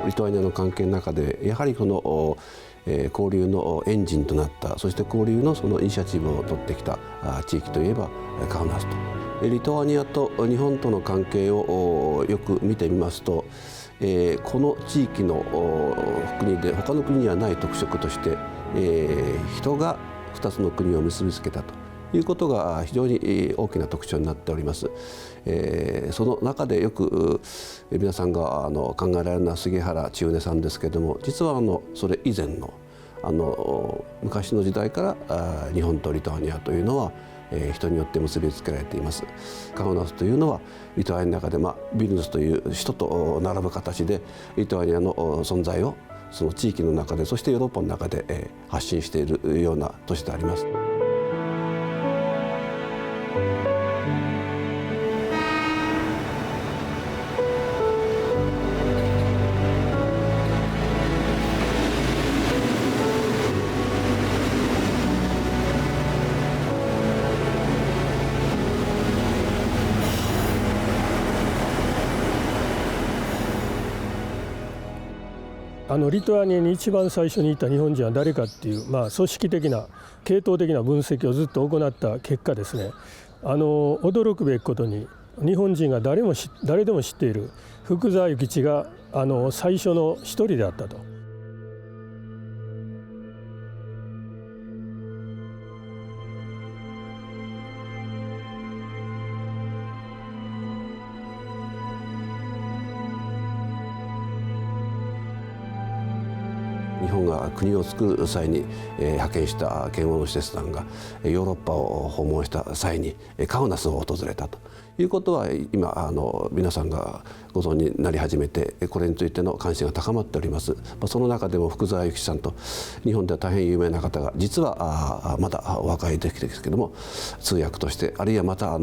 リトアニアの関係の中でやはりこの交流のエンジンとなった、そして交流のそのイニシアチブを取ってきた地域といえばカウナスと。リトアニアと日本との関係をよく見てみますと、この地域の国で他の国にはない特色として、人が2つの国を結びつけたということが非常に大きな特徴になっております。その中でよく皆さんが考えられるのは杉原千畝さんですけれども、実はそれ以前の昔の時代から日本とリトアニアというのは人によって結びつけられています。カウナスというのはリトアニアの中で、ビルヌスという首都と並ぶ形でリトアニアの存在をその地域の中で、そしてヨーロッパの中で発信しているような都市であります。リトアニアに一番最初にいた日本人は誰かっていう、組織的な系統的な分析をずっと行った結果ですね、驚くべきことに日本人が誰でも知っている福沢諭吉が最初の一人であったと。日本が国を作る際に派遣した遣欧の使節団がヨーロッパを訪問した際にカウナスを訪れたということは、今皆さんがご存知になり始めて、これについての関心が高まっております。その中でも福沢諭吉さんと日本では大変有名な方が、実はまだお若い時ですけども通訳として、あるいはまた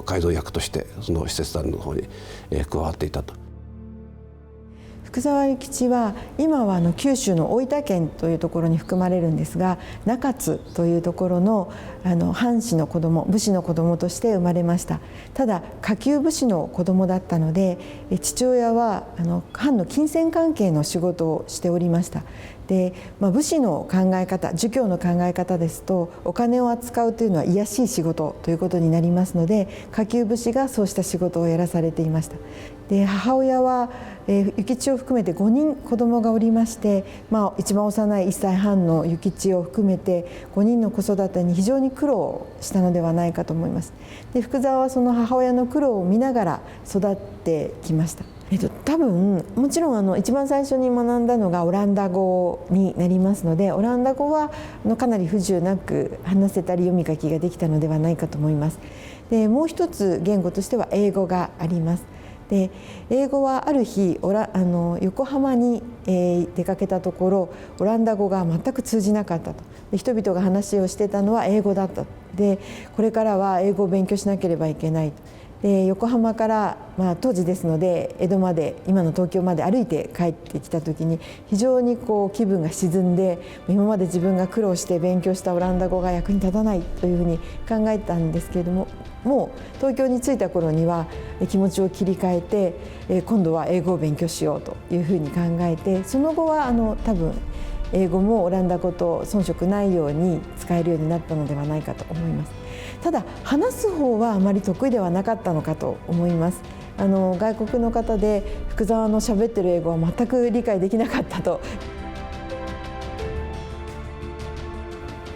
改造役としてその使節団の方に加わっていたと。福沢諭吉は今は九州の大分県というところに含まれるんですが、中津というところの藩士の子供、武士の子供として生まれました。ただ下級武士の子供だったので、父親は藩の金銭関係の仕事をしておりました。で、武士の考え方、儒教の考え方ですと、お金を扱うというのは卑しい仕事ということになりますので、下級武士がそうした仕事をやらされていました。で、母親は諭吉を含めて5人子供がおりまして、一番幼い1歳半の諭吉を含めて5人の子育てに非常に苦労したのではないかと思います。で、福沢はその母親の苦労を見ながら育ってきました。多分もちろん一番最初に学んだのがオランダ語になりますので、オランダ語はかなり不自由なく話せたり読み書きができたのではないかと思います。で、もう一つ言語としては英語があります。で、英語はある日横浜に出かけたところ、オランダ語が全く通じなかったと。で、人々が話をしてたのは英語だった。で、これからは英語を勉強しなければいけない。で、横浜から、当時ですので江戸まで、今の東京まで歩いて帰ってきた時に非常に気分が沈んで、今まで自分が苦労して勉強したオランダ語が役に立たないというふうに考えたんですけれども、もう東京に着いた頃には気持ちを切り替えて、今度は英語を勉強しようというふうに考えて、その後は多分英語もオランダ語と遜色ないように使えるようになったのではないかと思います。ただ話す方はあまり得意ではなかったのかと思います。外国の方で福沢の喋ってる英語は全く理解できなかったと。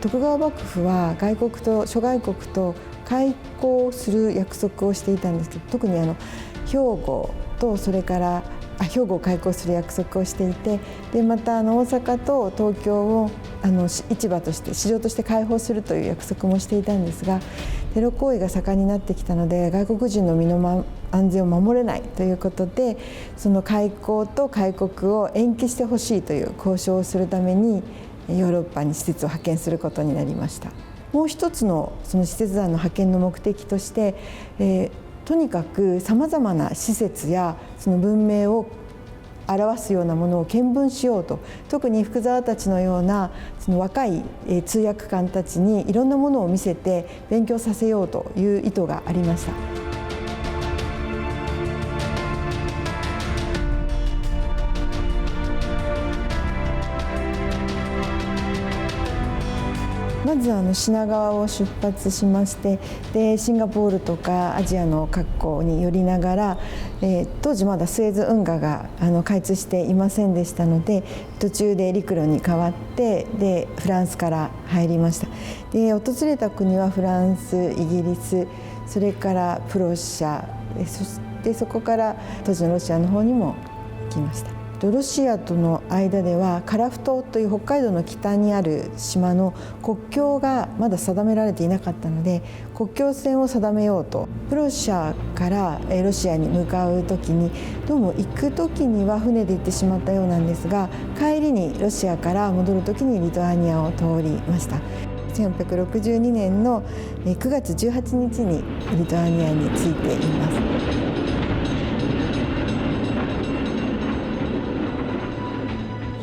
徳川幕府は諸外国と開港する約束をしていたんですけど、特に兵庫とそれから兵庫を開港する約束をしていて、でまた大阪と東京を市場として市場として開放するという約束もしていたんですが、テロ行為が盛んになってきたので外国人の身の安全を守れないということで、その開港と開国を延期してほしいという交渉をするためにヨーロッパに使節を派遣することになりました。もう一つのその使節団の派遣の目的として、とにかくさまざまな施設やその文明を表すようなものを見聞しようと、特に福沢たちのようなその若い通訳官たちにいろんなものを見せて勉強させようという意図がありました。まず品川を出発しまして、でシンガポールとかアジアの各港に寄りながら、当時まだスエズ運河が開通していませんでしたので、途中で陸路に変わってでフランスから入りました。で訪れた国はフランス、イギリス、それからプロシア、そしてそこから当時のロシアの方にも行きました。ロシアとの間では樺太という北海道の北にある島の国境がまだ定められていなかったので、国境線を定めようとプロシアからロシアに向かう時に、どうも行く時には船で行ってしまったようなんですが、帰りにロシアから戻る時にリトアニアを通りました。1862年の9月18日にリトアニアに着いています。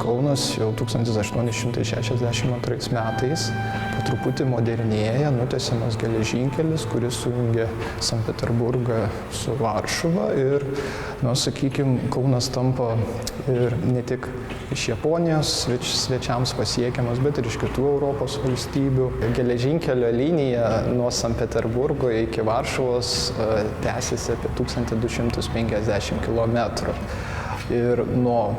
Kaunas jau 1862 metais po truputį modernėja, nutiesiamas geležinkelis, kuris sujungia Sankt Peterburgą su Varšuva ir, sakykime, Kaunas tampa ir ne tik iš Japonijos svečiams pasiekiamas, bet ir iš kitų Europos valstybių. Geležinkelio linija nuo Sankt Peterburgo iki Varšuvos tęsiasi apie 1250 km. Ir nuo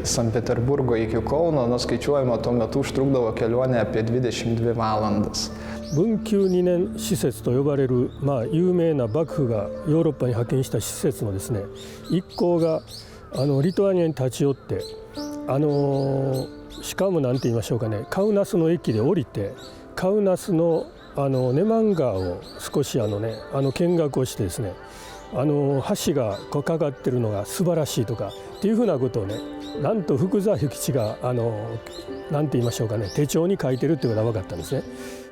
Sankt Peterburgo iki Kauno, skaičiuojama, tuo metu užtrukdavo kelionė apie 22 valandas. 文久2年使節と呼ばれる、有名な幕府がヨーロッパに派遣した使節のですね、一行がリトアニアに立ち寄って、しかも何て言いましょうかね、カウナスの駅で降りて、カウナスのネマン川を少し見学をしてですね、橋がかかってるのが素晴らしいとかっていうふうなことをね、なんと福沢諭吉がなんて言いましょうかね、手帳に書いてるっていうことが分かったんですね。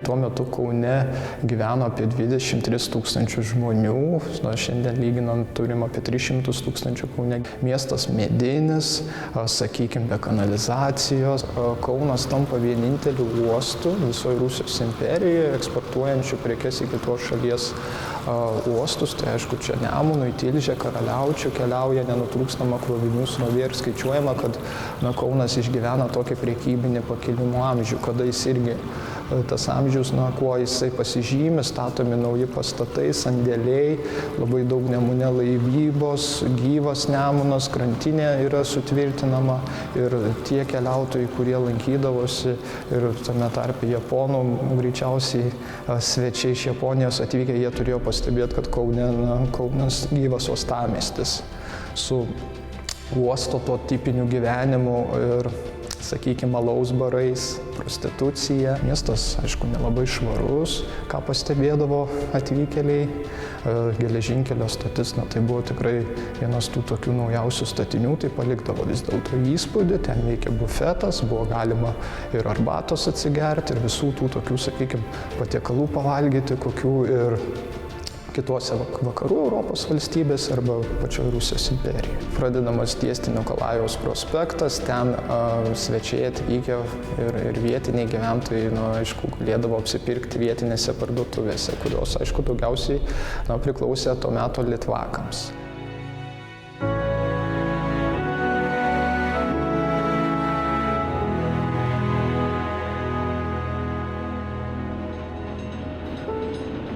Tuo metu Kaune gyveno apie 23 tūkstančių žmonių, šiandien lyginant turim apie 300 tūkstančių Kaune. Miestas medinis, sakykime, be kanalizacijos. Kaunas tampa vieninteliu uostu visoje Rusijos imperijoje, eksportuojančių prekes į kitos šalies uostus. Tai aišku, čia Nemunui, Tilžė, Karaliaučių keliauja nenutrūkstama krovinių srovė ir skaičiuojama, kad Kaunas išgyvena tokį prekybinį pakilimo amžių, kada jis irgi tas amžius, kuo jisai pasižymi, statomi nauji pastatai, sandėliai, labai daug Nemune laivybos, gyvas Nemunas, krantinė yra sutvirtinama ir tie keliautojai, kurie lankydavosi ir tame tarpe Japonų, greičiausiai svečiai iš Japonijos atvykę, jie turėjo pastebėti, kad Kaunas gyvas uostamiestis su uosto to tipiniu gyvenimu ir, sakykime, alaus barais, prostitucija. Miestas, aišku, nelabai švarus, ką pastebėdavo atvykėliai. Geležinkelio stotis, tai buvo tikrai vienas tų tokių naujausių statinių, tai palikdavo vis dėlto įspūdį, ten veikė bufetas, buvo galima ir arbatos atsigerti, ir visų tų tokių, sakykime, patiekalų pavalgyti, kokių ir kitose vakarų Europos valstybėse arba pačioje Rusijos imperijoje. Pradedamas tiesti Nikolajaus prospektas, ten svečiai atvykę ir vietiniai gyventojai, aišku, galėdavo apsipirkti vietinėse parduotuvėse, kurios, aišku, daugiausiai priklausė to meto litvakams.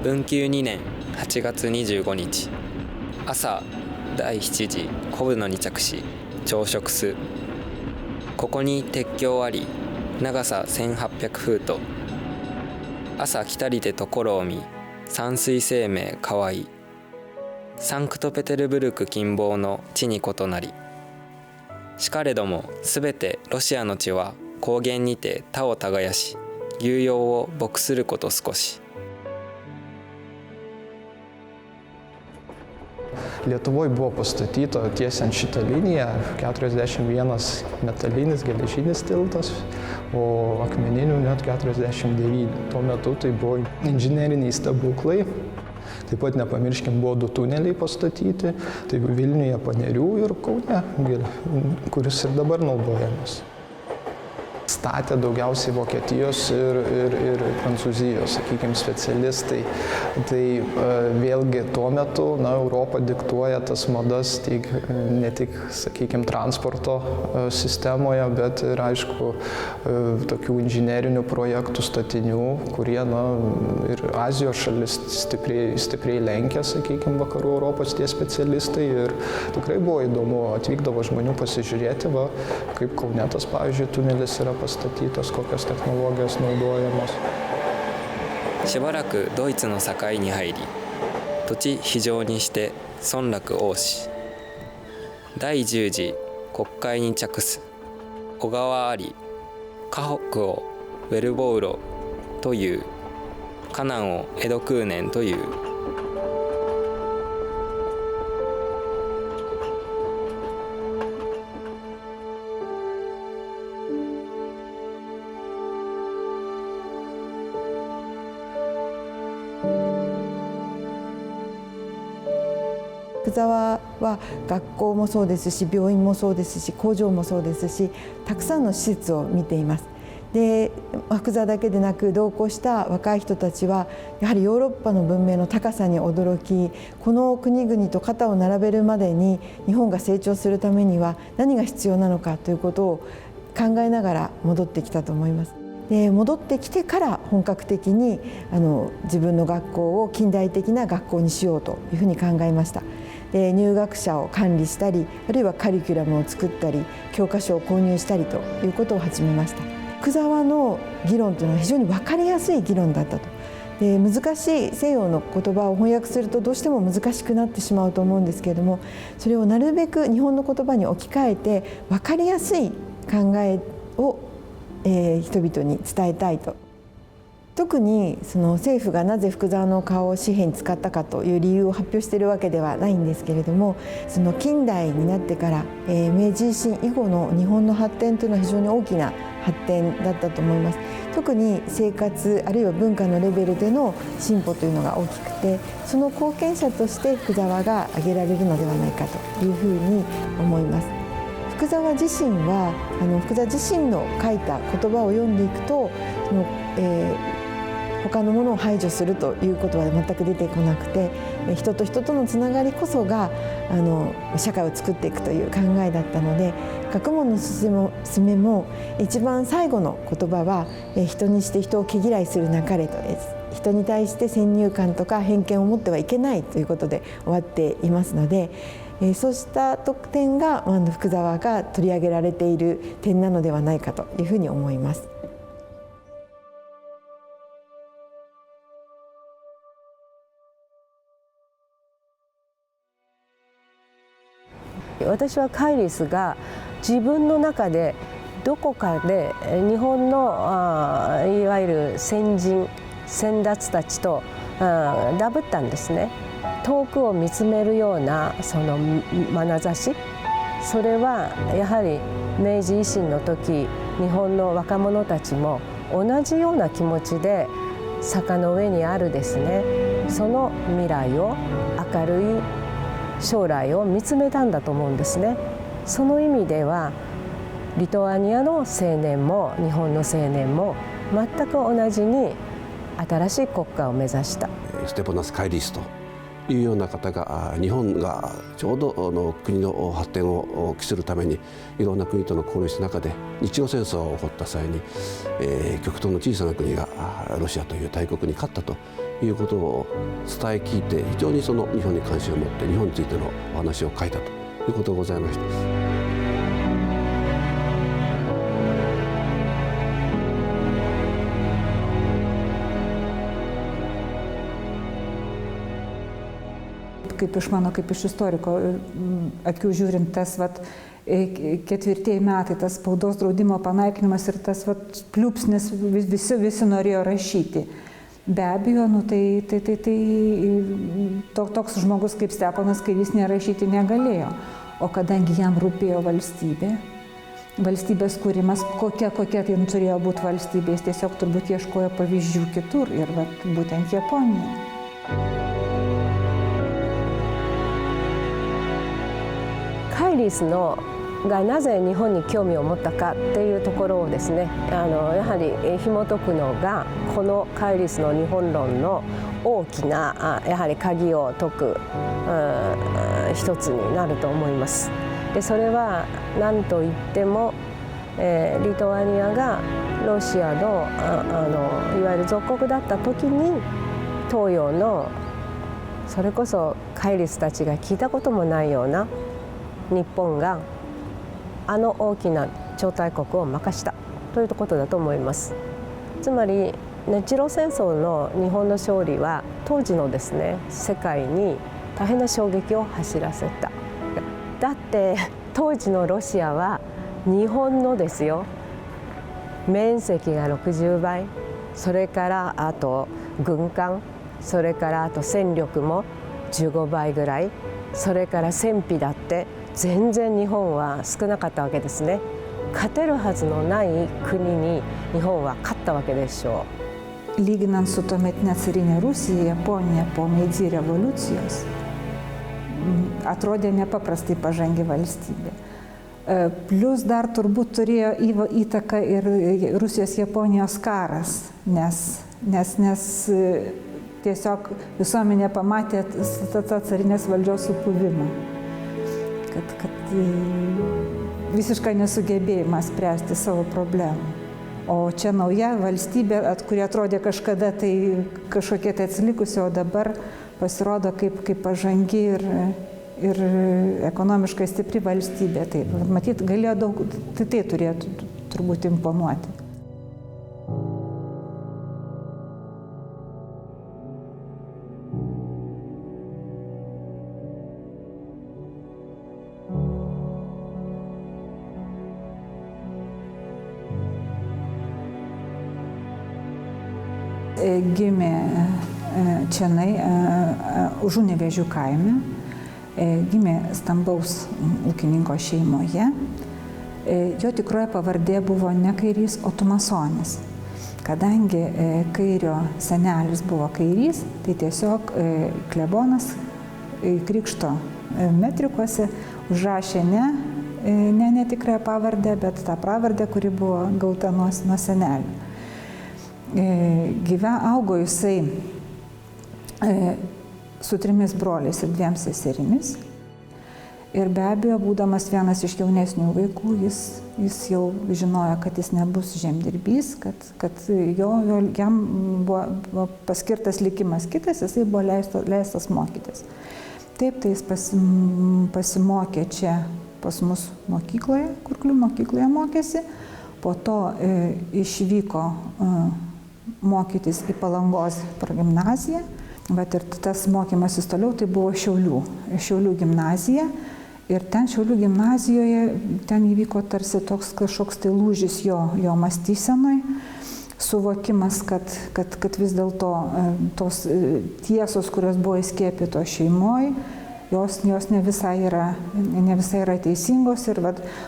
文久2年8月25日朝第7時小布に着し朝食す。ここに鉄橋あり長さ1800フート。朝来たりてところを見山水生命かわいい。サンクトペテルブルク近傍の地に異なり。しかれどもすべてロシアの地は高原にて田を耕し牛羊を牧すること少し。Lietuvoje buvo pastatyta tiesiant šitą liniją 41 metalinis geležinis tiltas, o akmeninių net 49. Tuo metu tai buvo inžineriniai stebuklai. Taip pat nepamirškim, buvo 2 tuneliai pastatyti, tai Vilniuje, Panerių ir Kaune, kuris ir dabar naudojamas. statė daugiausiai Vokietijos ir Prancūzijos, sakykime, specialistai. Tai vėlgi tuo metu Europa diktuoja tas madas ne tik, sakykime, transporto sistemoje, bet ir, aišku, tokių inžinerinių projektų statinių, kurie ir Azijos šalis stipriai lenkia, sakykime, vakarų Europos tie specialistai. Ir tikrai buvo įdomu, atvykdavo žmonių pasižiūrėti, kaip Kaune tas, pavyzdžiui, tunelis yra pastatytas, kokios technologijos naudojamos. しばらくドイツの境に入り、土地非常にして村落多し、第10次国会に着す、小川あり、河北をウェルボウロという、河南を江戸空年という。福沢は学校もそうですし、病院もそうですし、工場もそうですし、たくさんの施設を見ています。で、福沢だけでなく同行した若い人たちはやはりヨーロッパの文明の高さに驚き、この国々と肩を並べるまでに日本が成長するためには何が必要なのかということを考えながら戻ってきたと思います。で、戻ってきてから本格的に自分の学校を近代的な学校にしようというふうに考えました。で、入学者を管理したり、あるいはカリキュラムを作ったり、教科書を購入したりということを始めました。福沢の議論というのは非常に分かりやすい議論だったと。で、難しい西洋の言葉を翻訳するとどうしても難しくなってしまうと思うんですけれども、それをなるべく日本の言葉に置き換えて分かりやすい考えを、人々に伝えたいと。特にその政府がなぜ福沢の顔を紙幣に使ったかという理由を発表しているわけではないんですけれども、その近代になってから、明治維新以後の日本の発展というのは非常に大きな発展だったと思います。特に生活あるいは文化のレベルでの進歩というのが大きくて、その貢献者として福沢が挙げられるのではないかというふうに思います。福沢自身は福沢自身の書いた言葉を読んでいくと、他のものを排除するということは全く出てこなくて、人と人とのつながりこそが社会を作っていくという考えだったので、学問のすすめも一番最後の言葉は人にして人を毛嫌いするなかれとです。人に対して先入観とか偏見を持ってはいけないということで終わっていますので、そうした特典が福沢が取り上げられている点なのではないかというふうに思います。私はカイリスが自分の中でどこかで日本のいわゆる先人先達たちとダブったんですね。遠くを見つめるようなその眼差し、それはやはり明治維新の時日本の若者たちも同じような気持ちで坂の上にあるですね、その未来を明るい将来を見つめたんだと思うんですね。その意味ではリトアニアの青年も日本の青年も全く同じに新しい国家を目指した。ステパナス・カイリスというような方が、日本がちょうど国の発展を期するためにいろんな国との交流した中で、日露戦争が起こった際に、極東の小さな国がロシアという大国に勝ったということを伝え聞いて、非常にその日本に関心を持って日本についてのお話を書いたということがございました。Kaip iš mano, kaip iš istoriko akių žiūrint, tas ketvirtieji metai, tas spaudos draudimo panaikinimas ir tas pliūpsnis, visi norėjo rašyti. Be abejo, toks žmogus kaip Steponas Kairys nerašyti negalėjo, o kadangi jam rūpėjo valstybė, valstybės kūrimas, kokia tai turėjo būti valstybė, jis tiesiog turbūt ieškojo pavyzdžių kitur ir būtent Japonijoje.カイリスのがなぜ日本に興味を持ったかっていうところをですね、やはり紐解くのがこのカイリスの日本論の大きなやはり鍵を解く一つになると思います。でそれは何といっても、リトアニアがロシアのいわゆる属国だった時に東洋のそれこそカイリスたちが聞いたこともないような日本が大きな超大国を任したということだと思います。つまり日露戦争の日本の勝利は当時のですね世界に大変な衝撃を走らせた。だって当時のロシアは日本のですよ、面積が60倍、それからあと軍艦、それからあと戦力も15倍ぐらい、それから戦費だって全然日本は少なかったわけですね。勝てるはずのない国に日本は勝ったわけでしょう。Lyginant su tuometinė carinė Rusija, Japonija po Meidži revoliucijos atrodė nepaprastai pažangi valstybė. Plius dar turbūt turėjo įtaką ir Rusijos-Japonijos karas, nes tiesiog visuomenė pamatė tą carinės valdžios supuvimą, kad visiškai nesugebėjimą spręsti savo problemų. O čia nauja valstybė, kuri atrodė kažkada tai kažkokia tai atsilikusi, o dabar pasirodo kaip pažangi ir ekonomiškai stipri valstybė. Tai matyt, galėjo daug, tai turėtų turbūt imponuoti. Gimė čionai Užunevėžių kaime, gimė stambaus ūkininko šeimoje. Jo tikroji pavardė buvo ne Kairys, o Tumasonis. Kadangi Kairio senelis buvo Kairys, tai tiesiog klebonas krikšto metrikuose užrašė ne tikrąją pavardę, bet tą pavardę, kuri buvo gauta nuo senelio. Augo jisai su 3 broliais ir 2 seserimis. Ir be abejo, būdamas vienas iš jaunesnių vaikų, jis jau žinojo, kad jis nebus žemdirbys, kad jam buvo paskirtas likimas kitas, jisai buvo leistas mokytis. Taip, tai jis pasimokė čia pas mus mokykloje, Kurklių mokykloje mokėsi, po to išvyko mokytis į Palangos progimnaziją, bet ir tas mokymasis toliau tai buvo Šiaulių gimnazija. Ir ten Šiaulių gimnazijoje ten įvyko tarsi toks kažkoks tai lūžis jo mąstysenoj, suvokimas, kad vis dėlto tos tiesos, kurios buvo įskiepytos šeimoje, jos ne visai yra teisingos. Ir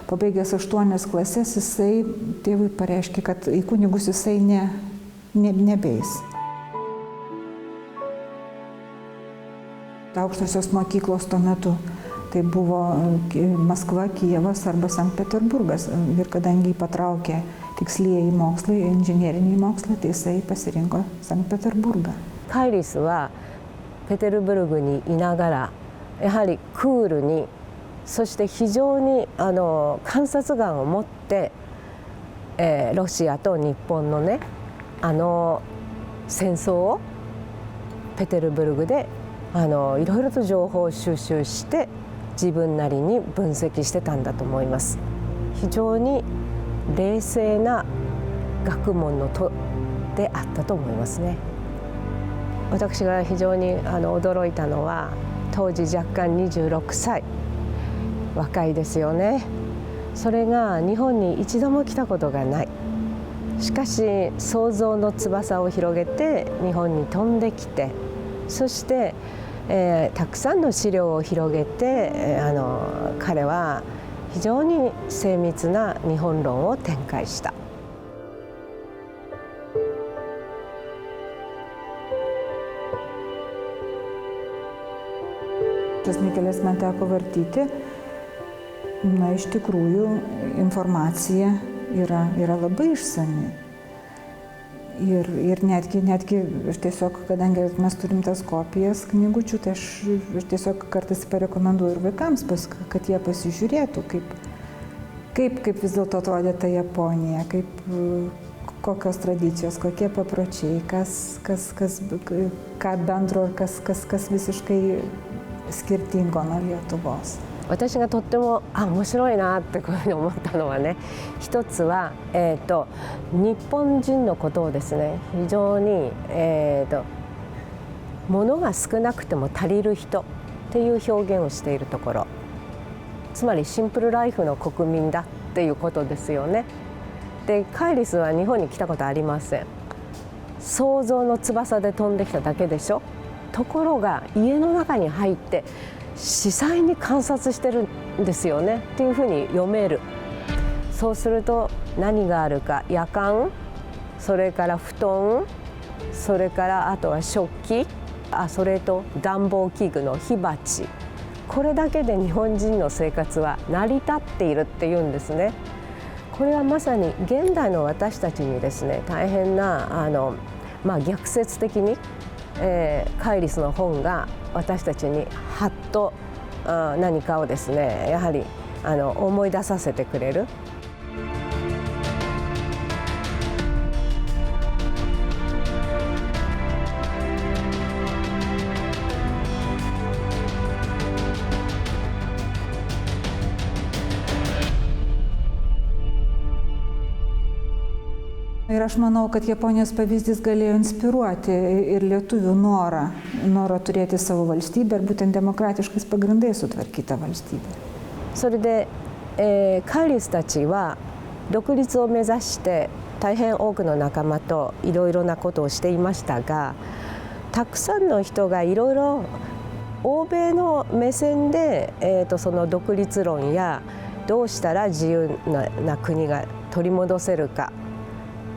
pabaigęs 8 klases jisai tėvui pareiškė, kad į kunigus jisai nebeis. Aukštosios mokyklos tuo metu tai buvo Maskva, Kijevas arba Sankt Peterburgas. Ir kadangi jį patraukė tikslieji mokslai, inžineriniai mokslai, tai jisai pasirinko Sankt Peterburgą. カイリスはペテルブルグにいながらやはりクールに、そして非常に観察眼を持って、ロシアと日本のね戦争をペテルブルグでいろいろと情報を収集して自分なりに分析してたんだと思います。非常に冷静な学問のであったと思いますね。私が非常に驚いたのは当時若干26歳、若いですよね。それが日本に一度も来たことがない。しかし想像の翼を広げて日本に飛んできて、そして、たくさんの資料を広げて彼は非常に精密な日本論を展開した。Tas knygeles man teko vartyti Na, iš tikrųjų, informacija yra labai išsami. Ir netgi aš tiesiog, kadangi mes turim tas kopijas knygučių, tai aš tiesiog kartais parekomenduoju ir vaikams, kad jie pasižiūrėtų, kaip vis dėlto atrodė ta Japonija, kokios tradicijos, kokie papročiai, ką bendro ir kas visiškai skirtingo nuo Lietuvos. 私がとっても面白いなってこういうふうに思ったのはね、一つは、日本人のことをですね、非常に、物が少なくても足りる人っていう表現をしているところ、つまりシンプルライフの国民だっていうことですよね。で、カイリスは日本に来たことありません。想像の翼で飛んできただけでしょ。ところが家の中に入って視細に観察してるんですよねっていうふうに読める。そうすると何があるか、夜間、それから布団、それからあとは食器、それと暖房器具の火鉢、これだけで日本人の生活は成り立っているっていうんですね。これはまさに現代の私たちにですね、大変な逆説的に、カイリスの本が私たちにはっと何かをですね、やはり思い出させてくれる。Ir aš manau, kad Japonijos pavyzdys galėjo inspiruoti ir lietuvių norą turėti savo valstybę ir būtent demokratiškais pagrindais sutvarkytą valstybę. それで、カイリスたちは独立を目指して大変多くの仲間といろいろなことをしていましたが、たくさんの人がいろいろ欧米の目線で、その独立論やどうしたら自由な国が取り戻せるか、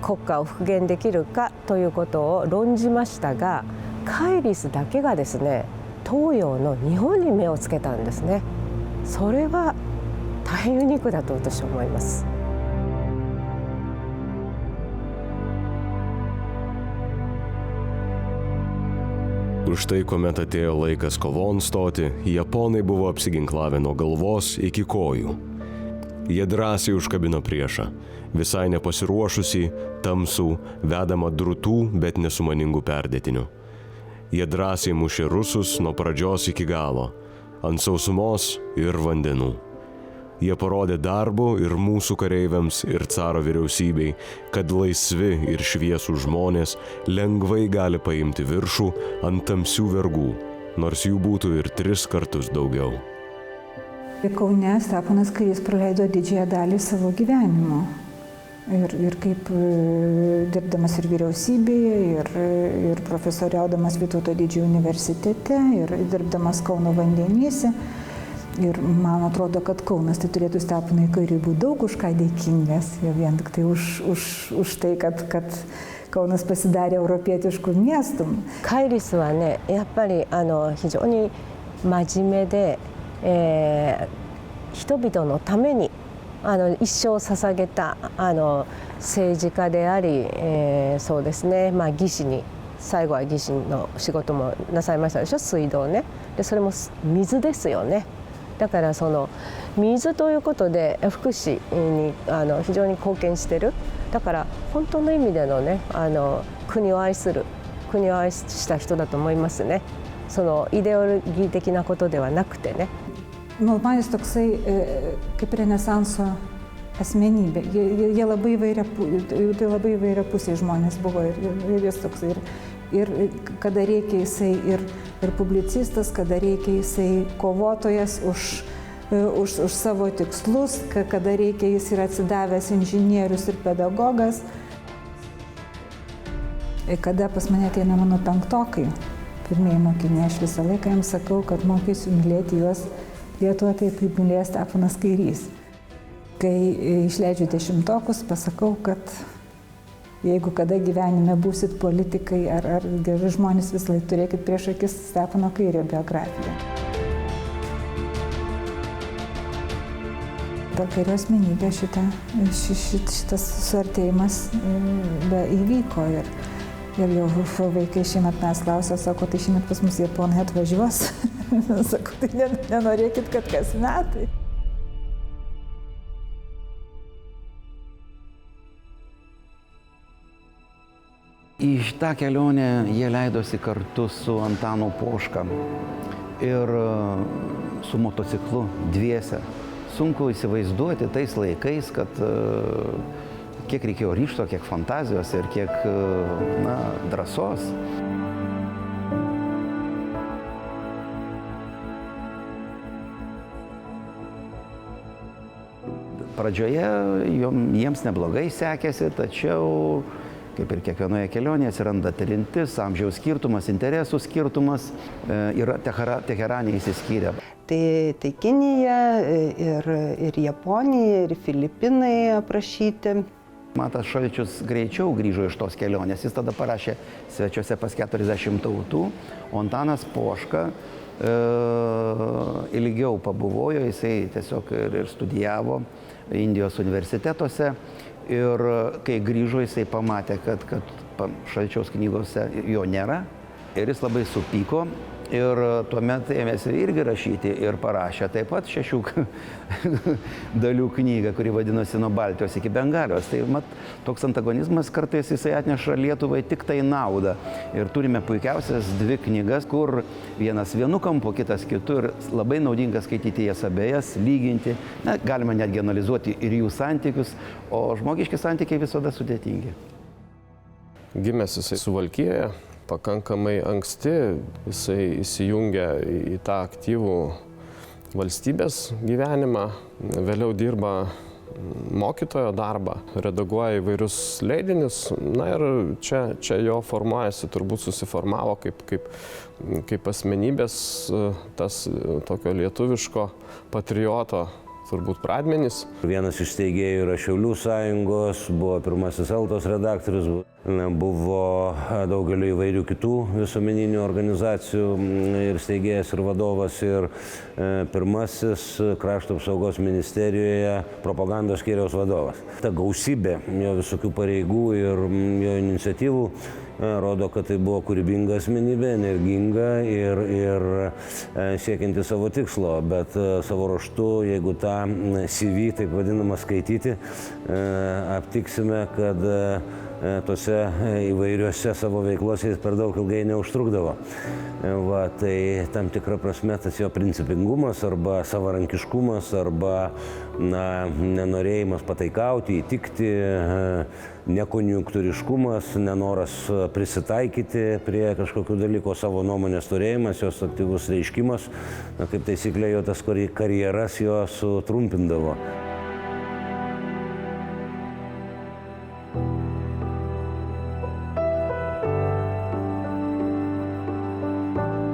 国家を復元できるかということを論じましたが、カイリスだけがですね、東洋の日本に目をつけたんですね。それは大変ユニークだと私は思います。Už tai, kuomet atėjo laikas kovon stoti, japonai buvo apsiginklavę nuo galvos iki kojų. Jie drąsiai užkabino priešą, visai nepasiruošusį, tamsų, vedamą drūtų, bet nesumaningų perdėtinių. Jie drąsiai mušė rusus nuo pradžios iki galo, ant sausumos ir vandenų. Jie parodė darbu ir mūsų kareiviams, ir caro vyriausybei, kad laisvi ir šviesų žmonės lengvai gali paimti viršų ant tamsių vergų, nors jų būtų ir 3 kartus daugiau. Kaune Steponas Kairys praleido didžiąją dalį savo gyvenimo. Ir kaip dirbdamas ir vyriausybėje, ir profesoriaudamas Vytauto didžiojo universitete, ir dirbdamas Kauno vandenyse. Ir man atrodo, kad Kaunas tai turėtų Steponui Kairiui būti daug už ką dėkingas, vien tik tai už tai, kad Kaunas pasidarė europietiškų miestų. カイリスはね、やっぱり非常に真面目で、人々のために一生を捧げた政治家であり、そうですね、技師に最後は技師の仕事もなさいましたでしょ、水道ね。でそれも水ですよね。だからその水ということで福祉に非常に貢献してる。だから本当の意味でのね、国を愛した人だと思いますね。そのイデオロギー的なことではなくてね。Man jis toksai kaip renesanso asmenybė. Jie labai įvairiapusiai žmonės buvo ir jis toksai. Ir kada reikia jisai ir publicistas, kada reikia jisai kovotojas už savo tikslus, kada reikia jis yra atsidavęs inžinierius ir pedagogas. Kada pas mane ateina mano penktokai, pirmieji mokiniai, aš visą laiką jiems sakau, kad mokysiu mylėti juos Lietuvą taip, kaip mylėjo Steponas Kairys. Kai išleidžiu 10-tokus, pasakau, kad jeigu kada gyvenime būsit politikai ar geri žmonės, vis laik turėkit prieš akis Stepono Kairio biografiją. per kairių asmenybę šitas suartėjimas įvyko. Ir jau vaikai šiemet mes klausia, sako, tai šiemet pas mus japonai atvažiuos. Sako, tai nenorėkit, kad kas metai. Į šitą kelionę jie leidosi kartu su Antanu Poška ir su motociklu dviese. Sunku įsivaizduoti tais laikais, kad kiek reikėjo ryžto, kiek fantazijos ir kiek drąsos. Pradžioje jiems neblogai sekėsi, tačiau kaip ir kiekvienoje kelionėje atsiranda trintis, amžiaus skirtumas, interesų skirtumas, yra Teherane išsiskyrę. Tai Kinija ir Japonija, ir Filipinai aprašyti. Matas Šalčius greičiau grįžo iš tos kelionės, jis tada parašė Svečiuose pas 40 tautų, o Antanas Poška ilgiau pabuvojo, jisai tiesiog ir studijavo Indijos universitetuose. Ir kai grįžo, jisai pamatė, kad Šalčiaus knygose jo nėra ir jis labai supyko ir tuomet ėmėsi irgi rašyti ir parašė taip pat 6 dalių knygą, kuri vadinosi Nuo Baltijos iki Bengalijos. Tai toks antagonizmas kartais jisai atneša Lietuvai tik tai naudą. Ir turime puikiausias 2 knygas, kur vienas vienu kampu, kitas kitu ir labai naudinga skaityti jas abejas, lyginti. Galima netgi analizuoti ir jų santykius, o žmogiški santykiai visada sudėtingi. Gimęs jisai Suvalkijoje. Pakankamai anksti jisai įsijungia į tą aktyvų valstybės gyvenimą, vėliau dirba mokytojo darbą, redaguoja įvairius leidinius, ir čia jo formuojasi, turbūt susiformavo kaip asmenybės tas tokio lietuviško patrioto turbūt pradmenys. Vienas iš steigėjų yra Šiaulių sąjungos, buvo pirmasis Eltos redaktorius, buvo daugelio įvairių kitų visuomeninių organizacijų ir steigėjas ir vadovas ir pirmasis Krašto apsaugos ministerijoje propagandos skyriaus vadovas. Ta gausybė jo visokių pareigų ir jo iniciatyvų rodo, kad tai buvo kūrybinga asmenybė, energinga ir siekianti savo tikslo, bet savo ruožtu, jeigu tą CV, taip vadinamą, skaityti, aptiksime, kad tose įvairiuose savo veiklose jis per daug ilgai neužtrukdavo. Tai tam tikra prasme tas jo principingumas arba savarankiškumas arba nenorėjimas pataikauti, įtikti, nekonjunktūriškumas, nenoras prisitaikyti prie kažkokių dalykų, savo nuomonės turėjimas, jos aktyvus reiškimas, kaip taisyklė, jo tas karjeras jo sutrumpindavo.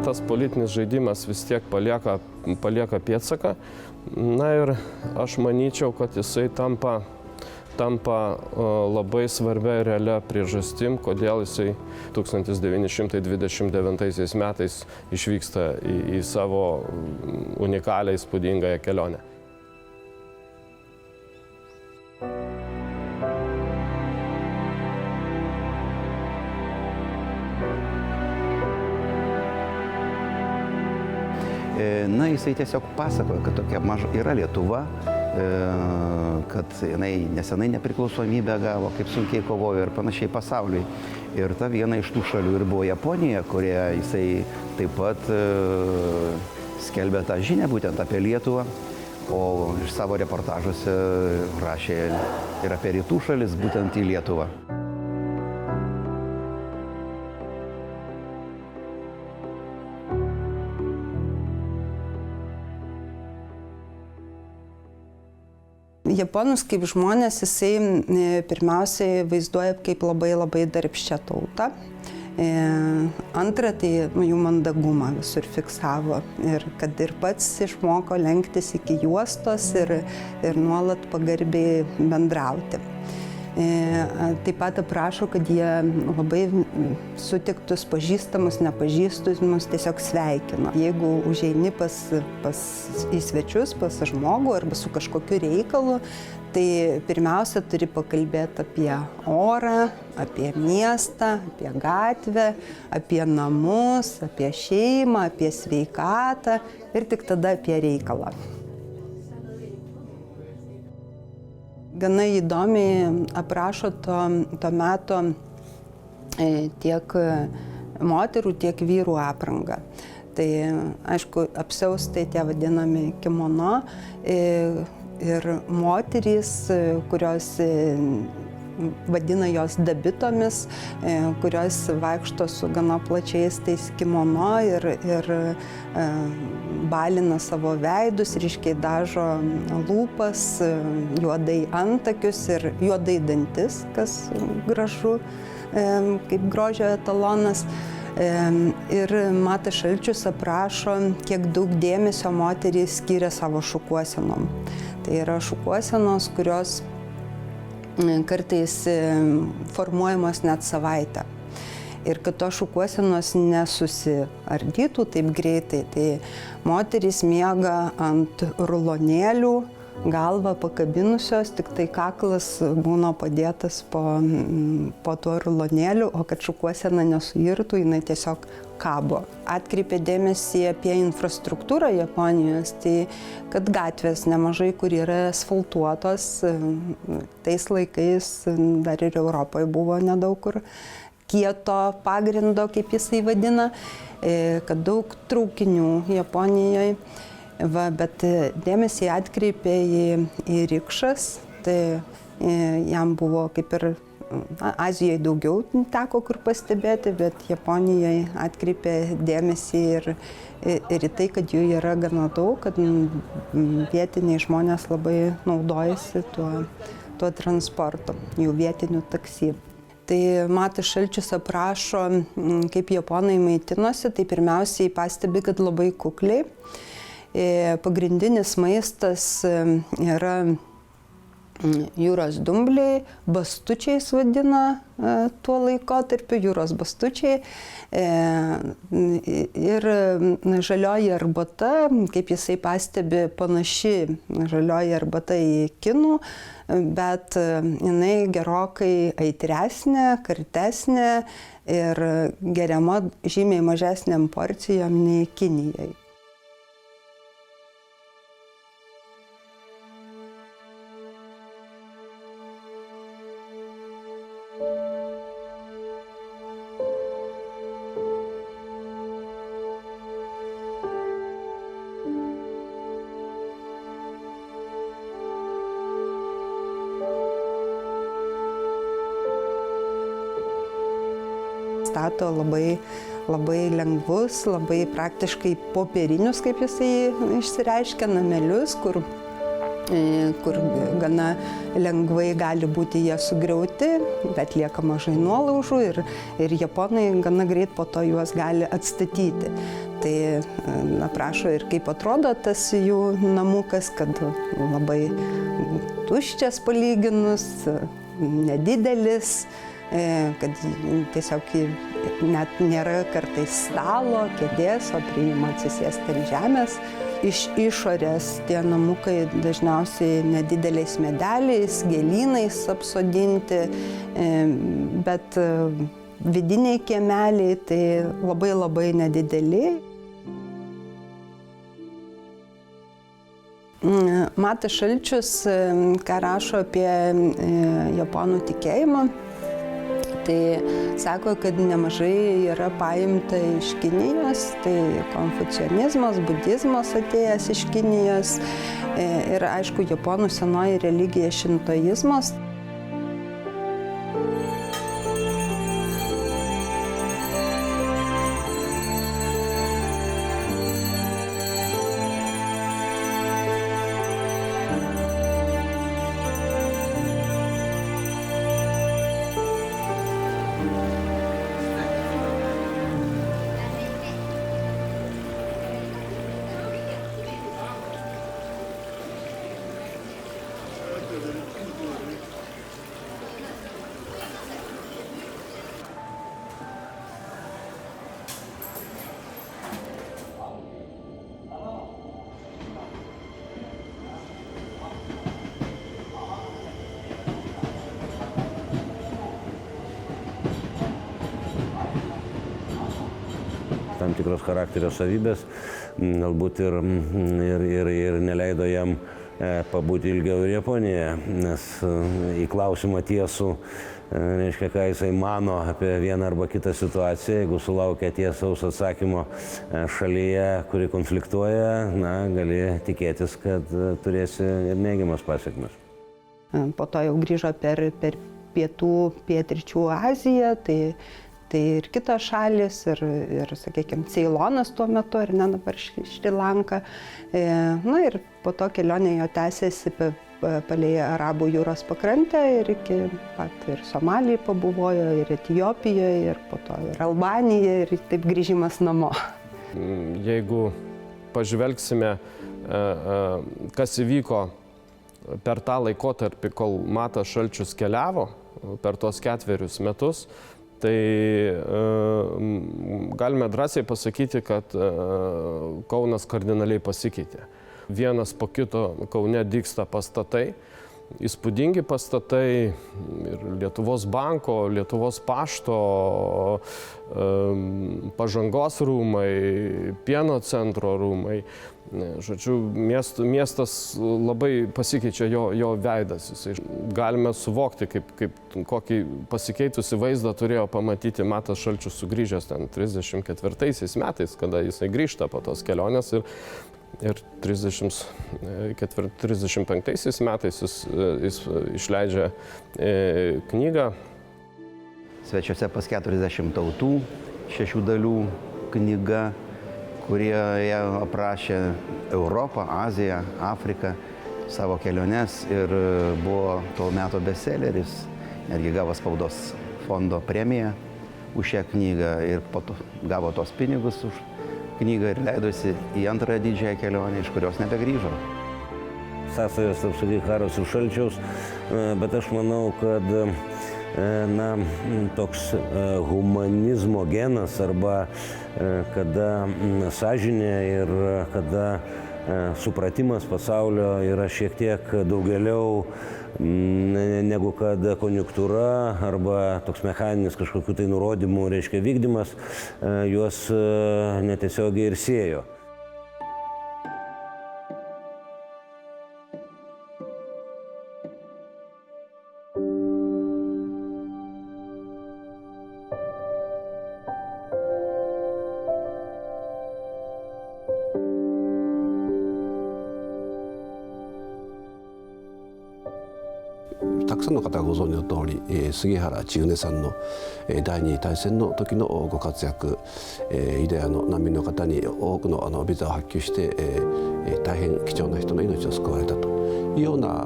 Tas politinis žaidimas vis tiek palieka pėdsaką. Ir aš manyčiau, kad jisai tampa labai svarbia ir realia priežastim, kodėl jisai 1929 metais išvyksta į savo unikalią įspūdingąją kelionę. Jisai tiesiog pasakoja, kad tokia maža yra Lietuva, kad jinai nesenai nepriklausomybę gavo, kaip sunkiai kovojo ir panašiai pasauliui. Ir ta viena iš tų šalių ir buvo Japonija, kurioje jisai taip pat skelbė tą žinią būtent apie Lietuvą, o iš savo reportažuose rašė ir apie rytų šalis, būtent į Lietuvą. Japonus kaip žmonės jisai pirmiausiai vaizduoja kaip labai darbščią tautą. Antra, tai jų mandagumą visur fiksavo ir kad ir pats išmoko lenktis iki juostos ir nuolat pagarbiai bendrauti. Taip pat aprašo, kad jie labai sutiktus pažįstamus, nepažįstamus tiesiog sveikino. Jeigu užeini į svečius, pas žmogų arba su kažkokiu reikalu, tai pirmiausia turi pakalbėti apie orą, apie miestą, apie gatvę, apie namus, apie šeimą, apie sveikatą ir tik tada apie reikalą. Gana įdomiai aprašo to meto tiek moterų, tiek vyrų aprangą. Tai, aišku, apsiaustai tie vadinami kimono ir moterys, kurios vadina jos dabitomis, kurios vaikšto su gana plačiais tais kimono ir balina savo veidus, ryškiai dažo lūpas, juodai antakius ir juodai dantis, kas gražu, kaip grožio etalonas. Ir Matas Šalčius aprašo, kiek daug dėmesio moterys skiria savo šukuosenom. Tai yra šukuosenos, kurios kartais formuojamos net savaitę. Ir kad tos šukuosenos nesusiardytų taip greitai, tai moterys miega ant rulonėlių, galvą pakabinusios, tik tai kaklas būna padėtas po tuo rulonėliu, o kad šukuosena nesuirtų, jinai tiesiog kabo. Atkreipė dėmesį apie infrastruktūrą Japonijos, tai kad gatvės nemažai kur yra asfaltuotos, tais laikais dar ir Europoje buvo nedaug kur kieto pagrindo, kaip jisai vadina, kad daug traukinių Japonijoje. Bet dėmesį atkreipė į rikšas, tai jam buvo kaip ir Azijoje daugiau teko kur pastebėti, bet Japonijoje atkreipė dėmesį ir į tai, kad jų yra gana daug, kad vietiniai žmonės labai naudojasi tuo transportu, jų vietiniu taksi. Tai Matas Šalčius aprašo, kaip japonai maitinosi, tai pirmiausiai pastebi, kad labai kukliai. Pagrindinis maistas yra jūros dumbliai, bastučiais vadina tuo laikotarpiu, jūros bastučiai. Ir žalioji arbata, kaip jisai pastebi, panaši žalioji arbata į kinų, bet jinai gerokai aitresnė, kartesnė ir geriama žymiai mažesniam porcijom nei Kinijai. Stato labai lengvus, labai praktiškai popierinius, kaip jisai išsireiškia, namelius, kur gana lengvai gali būti jie sugriauti, bet lieka mažai nuolaužų ir japonai gana greit po to juos gali atstatyti. Tai aprašo ir kaip atrodo tas jų namukas, kad labai tuščias palyginus, nedidelis, kad tiesiog net nėra kartais stalo, kėdės, o priima atsisėsti ant žemės. Iš išorės tie namukai dažniausiai nedideliais medeliais, gėlynais apsodinti, bet vidiniai kiemeliai tai labai nedideli. Matas Šalčius, ką rašo apie japonų tikėjimą, tai sako, kad nemažai yra paimta iš Kinijos, tai konfucionizmas, budizmas atėjęs iš Kinijos ir aišku, japonų senoji religija šintoizmas. tam tikros charakterio savybės, galbūt ir neleido jam pabūti ilgiau ir Japonijoje, nes į klausimą tiesų, reiškia, ką jisai mano apie vieną arba kitą situaciją, jeigu sulaukia tiesaus atsakymo šalyje, kuri konfliktuoja, na, gali tikėtis, kad turėsi ir neigiamas pasiekmes. Po to jau grįžo per pietryčių Aziją, tai ir kitos šalis, ir sakykime, Ceilonas tuo metu, ar ne, dabar Šri Lanka. Na ir po to kelionė jo tęsėsi palei Arabų jūros pakrantę ir iki pat ir Somalijai pabuvojo, ir Etijopijoje, ir po to ir Albanija, ir taip grįžimas namo. Jeigu pažvelgsime, kas įvyko per tą laikotarpį, kol Matas Šalčius keliavo, per tos 4 metus, tai galime drąsiai pasakyti, kad Kaunas kardinaliai pasikeitė. Vienas po kito Kaune dygsta pastatai, įspūdingi pastatai, ir Lietuvos banko, Lietuvos pašto, pažangos rūmai, pieno centro rūmai. Žodžiu, miestas labai pasikeičia jo veidas. Galime suvokti, kokį pasikeitusi vaizdą turėjo pamatyti Matas Šalčius sugrįžęs ten 34 metais, kada jisai grįžta po tos kelionės. Ir 35 metais jis išleidžia knygą. Svečiuose pas 40 tautų, 6 dalių knyga, kurioje aprašė Europą, Aziją, Afriką, savo keliones ir buvo to meto bestselleris. Netgi gavo Spaudos fondo premiją už šią knygą ir po to gavo tos pinigus už knygą ir leidosi į antrąją didžiąją kelionę, iš kurios nebegrįžo. Sąsajos tarp Sugiharos ir Šalčiaus, bet aš manau, kad toks humanizmo genas arba kada sąžinė ir kada supratimas pasaulio yra šiek tiek daugeliau negu kad konjunktūra arba toks mechaninis kažkokių tai nurodymų, reiškia, vykdymas, juos netiesiogiai ir siejo.たくさんの方がご存知の通り、杉原千畝さんの第二次大戦の時のご活躍、ユダヤの難民の方に多くのビザを発給して、大変貴重な人の命を救われたというような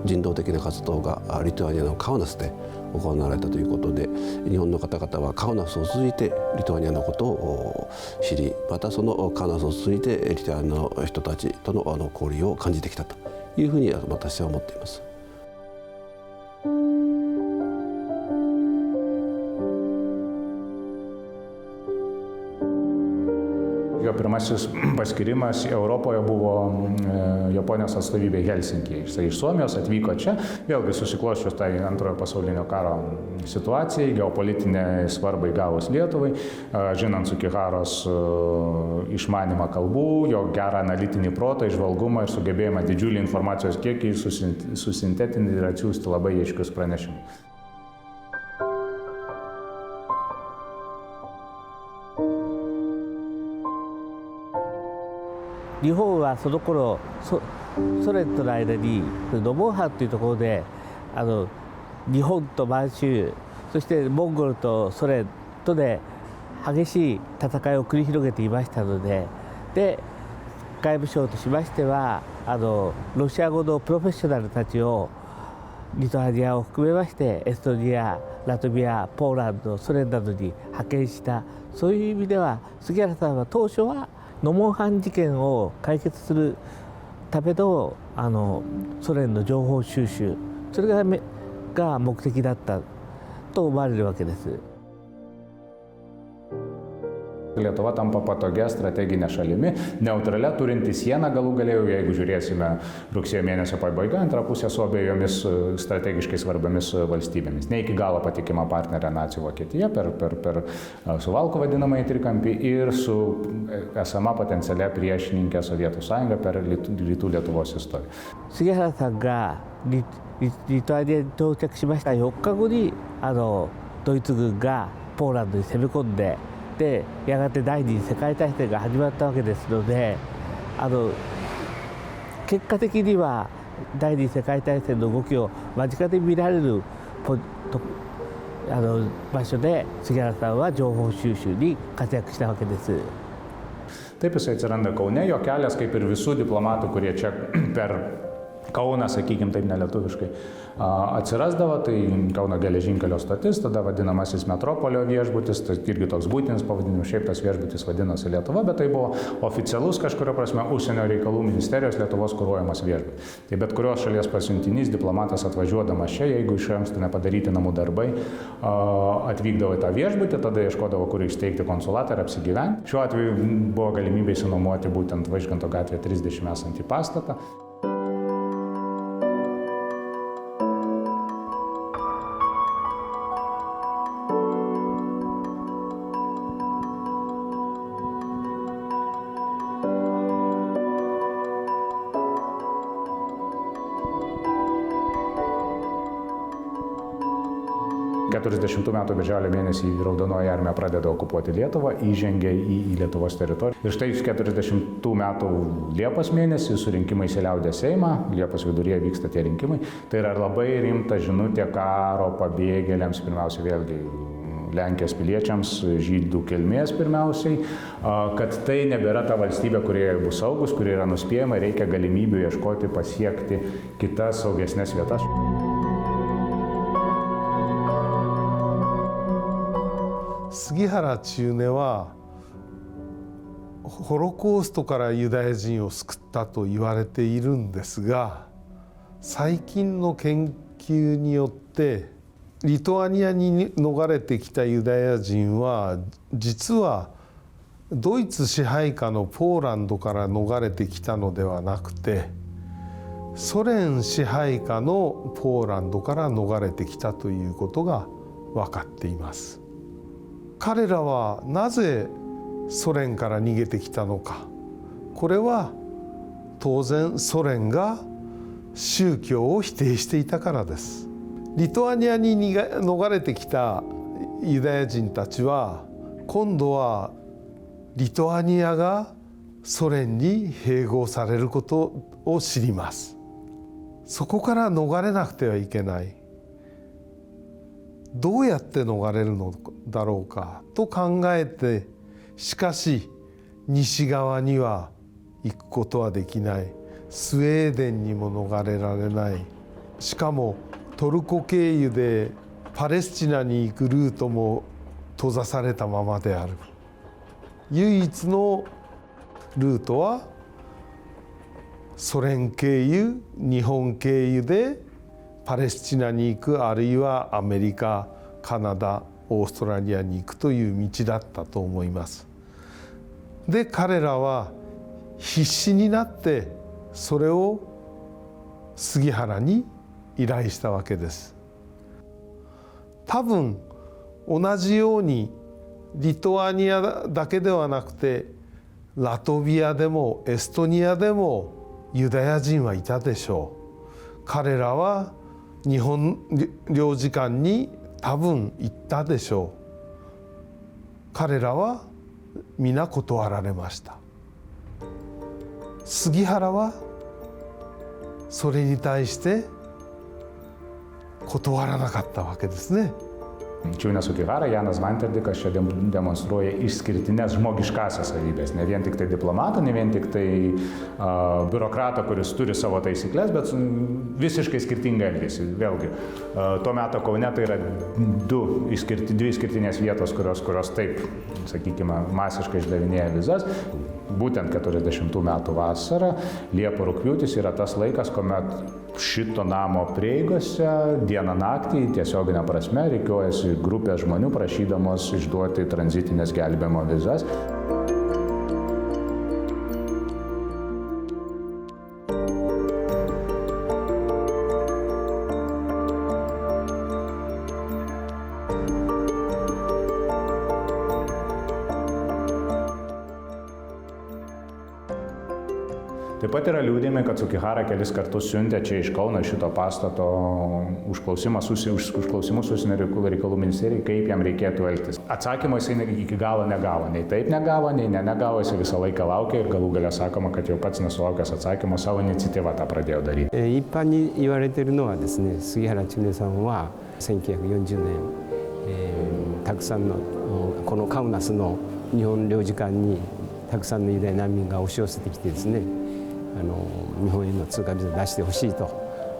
人道的な活動がリトアニアのカウナスで行われたということで、日本の方々はカウナスを通じてリトアニアのことを知り、またそのカウナスを通じてリトアニアの人たちとの交流を感じてきたというふうに私は思っています。Jo pirmasis paskirimas Europoje buvo Japonijos atstovybė Helsinkije. Jisai iš Suomijos atvyko čia, vėlgi susiklosčius tai antrojo pasaulinio karo situacijai, geopolitinė svarbai gavus Lietuvai, žinant Sugiharos išmanymą kalbų, jo gerą analitinį protą, įžvalgumą ir sugebėjimą didžiulį informacijos kiekį susintetinti ir atsiųsti labai aiškius pranešimus. 日本はその頃ソ連との間にノモンハンというところで日本と満州そしてモンゴルとソ連とで激しい戦いを繰り広げていましたので、外務省としましてはロシア語のプロフェッショナルたちをリトアニアを含めましてエストニア、ラトビア、ポーランド、ソ連などに派遣した、そういう意味では杉原さんは当初はノモンハン事件を解決するためのソ連の情報収集、それが目的だったと思われるわけです。Lietuva tampa patogia strateginė šalimi, neutralia turinti sieną galų galėjau, jeigu žiūrėsime rugsėjo mėnesio pabaiga, antrą pusę su abiejomis strategiškai svarbiamis valstybėmis. Ne iki galo patikima partnerė nacijų Vokietija per Suvalkų vadinamąjį trikampį ir su esama potencialia priešininkė Sovietų Sąjunga per rytų Lietuvos istoriją. 杉原さんがリトアニアに到着しました4日後にドイツ軍がポーランドに攻め込んで、でやがて第二次世界大戦が始まったわけですので、結果的には第二次世界大戦の動きを間近で見られる場所で杉原さんは情報収集に活躍したわけです。Taip jisai atsiranda Kaune, jo kelias kaip ir visų diplomatų, kurie čia per Kauną, sakykime taip nelietuviškai, atsirasdavo, tai Kauno geležinkelio stotis, tada vadinamasis Metropolio viešbutis, tai irgi toks būtinis pavadinimas, šiaip tas viešbutis vadinosi Lietuva, bet tai buvo oficialus kažkurio prasme užsienio reikalų ministerijos Lietuvos kuruojamas viešbutis. Tai bet kurios šalies pasiuntinys, diplomatas atvažiuodamas čia, jeigu iš anksto nepadaryti namų darbai, atvykdavo į tą viešbutį, tada ieškodavo, kur įsteigti konsulatą ir apsigyventi. Šiuo atveju buvo galimybė išsinuomoti būtent Vaižganto gatvėje 30 esantį pastatą. Metų birželio mėnesį Raudonoji armija pradeda okupuoti Lietuvą, įžengia į Lietuvos teritoriją. Ir štai 40 metų Liepos mėnesį su rinkimais į Liaudies Seimą, Liepos viduryje vyksta tie rinkimai. Tai yra labai rimta žinutė karo pabėgėliams, pirmiausia vėlgi Lenkijos piliečiams, žydų kilmės pirmiausiai, kad tai nebėra ta valstybė, kurioje bus saugus, kuri yra nuspėjama, reikia galimybių ieškoti, pasiekti kitas saugesnės vietas. 杉原千畝はホロコーストからユダヤ人を救ったと言われているんですが、最近の研究によってリトアニアに逃れてきたユダヤ人は実はドイツ支配下のポーランドから逃れてきたのではなくて、ソ連支配下のポーランドから逃れてきたということが分かっています。彼らはなぜソ連から逃げてきたのか。これは当然ソ連が宗教を否定していたからです。リトアニアに逃れてきたユダヤ人たちは今度はリトアニアがソ連に併合されることを知ります。そこから逃れなくてはいけない。どうやって逃れるのだろうかと考えて、しかし西側には行くことはできない。スウェーデンにも逃れられない。しかもトルコ経由でパレスチナに行くルートも閉ざされたままである。唯一のルートはソ連経由、日本経由でパレスチナに行く、あるいはアメリカ、カナダ、オーストラリアに行くという道だったと思います。で、彼らは必死になってそれを杉原に依頼したわけです。多分同じようにリトアニアだけではなくてラトビアでもエストニアでもユダヤ人はいたでしょう。彼らは日本領事館に多分行ったでしょう。彼らは皆断られました。杉原はそれに対して断らなかったわけですね。Čiūnė Sugihara, Janas Vanterdikas čia demonstruoja išskirtinės žmogiškasias savybės. Ne vien tik tai diplomatą, ne vien tik tai biurokratą, kuris turi savo taisyklės, bet visiškai skirtingą elgesį. Vėlgi, tuo metu Kaune tai yra dvi išskirtinės vietos, kurios taip, sakykime, masiškai išdavinėja vizas. Būtent 40 metų vasara, Liepa rugpjūtis yra tas laikas, kuomet šito namo prieigose dieną naktį tiesioginė prasme rikiuojasi grupė žmonių prašydamos išduoti tranzitinės gelbėjimo vizas. Taip pat yra liūdėjimai, kad Sugihara kelis kartus siuntė čia iš Kauno šito pastato užklausimus užsienio reikalų ministerijai, kaip jam reikėtų elgtis. Atsakymo jisai iki galo negavo, nei taip negavo, nei negavo, jisai visą laiką laukė ir galų galia sakoma, kad jau pats nesulaukęs atsakymo savo iniciatyvą tą pradėjo daryti. 一般に言われているのはですね、杉原千音さんは1940年、たくさんのこのカウナスの日本領事館にたくさんのユダヤ難民が押し寄せてきてですね、日本への通過ビザ出してほしいと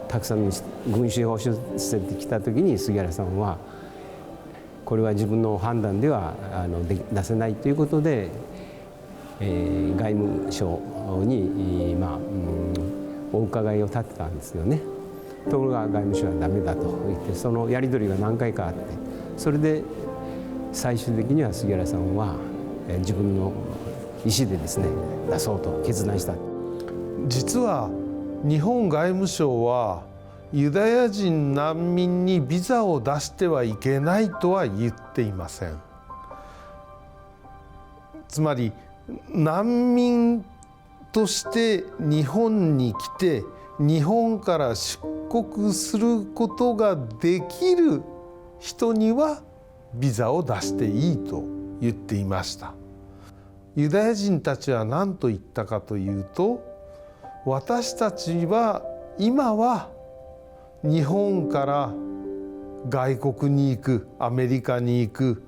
たくさんの群衆が押し寄せてきた時に杉原さんはこれは自分の判断では出せないということで、外務省に、お伺いを立てたんですよね。ところが外務省はダメだと言ってそのやり取りが何回かあってそれで最終的には杉原さんは自分の意思でですね出そうと決断した。実は日本外務省はユダヤ人難民にビザを出してはいけないとは言っていません。つまり難民として日本に来て日本から出国することができる人にはビザを出していいと言っていました。ユダヤ人たちは何と言ったかというと、私たちは今は日本から外国に行く、アメリカに行く、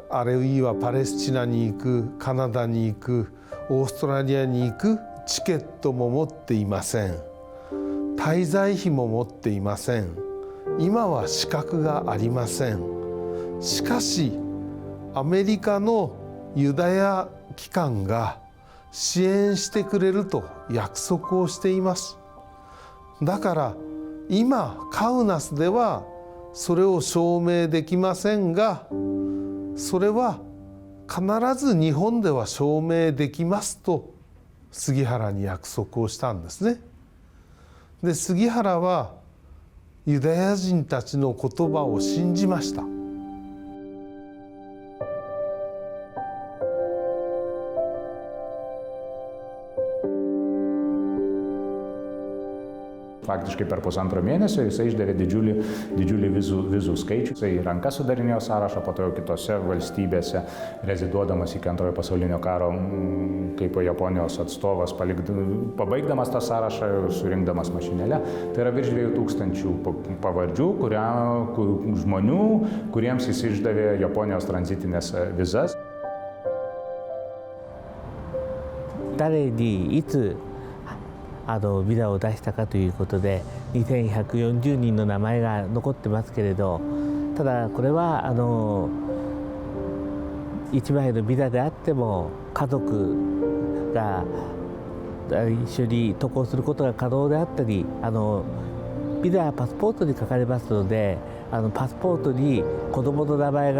あるいはパレスチナに行く、カナダに行く、オーストラリアに行くチケットも持っていません。滞在費も持っていません。今は資格がありません。しかしアメリカのユダヤ機関が支援してくれると約束をしています。だから今カウナスではそれを証明できませんが、それは必ず日本では証明できますと杉原に約束をしたんですね。で、杉原はユダヤ人たちの言葉を信じました。Faktiškai per pusantro mėnesio jisai išdavė didžiulį vizų skaičių. Jisai ranka sudarinėjo sąrašą, po to jau kitose valstybėse, reziduodamas iki Antrojo pasaulinio karo kaip Japonijos atstovas, pabaigdamas tą sąrašą, surinkdamas mašinėlę. Tai yra virš 2000 pavardžių, žmonių, kuriems jis išdavė Japonijos tranzitinės vizas. 誰にいつビザを出したかということで2140人の名前が残ってますけれど、ただこれは一枚のビザであっても家族が一緒に渡航することが可能であったり、ビザはパスポートに書かれますので、パスポートに子供の名前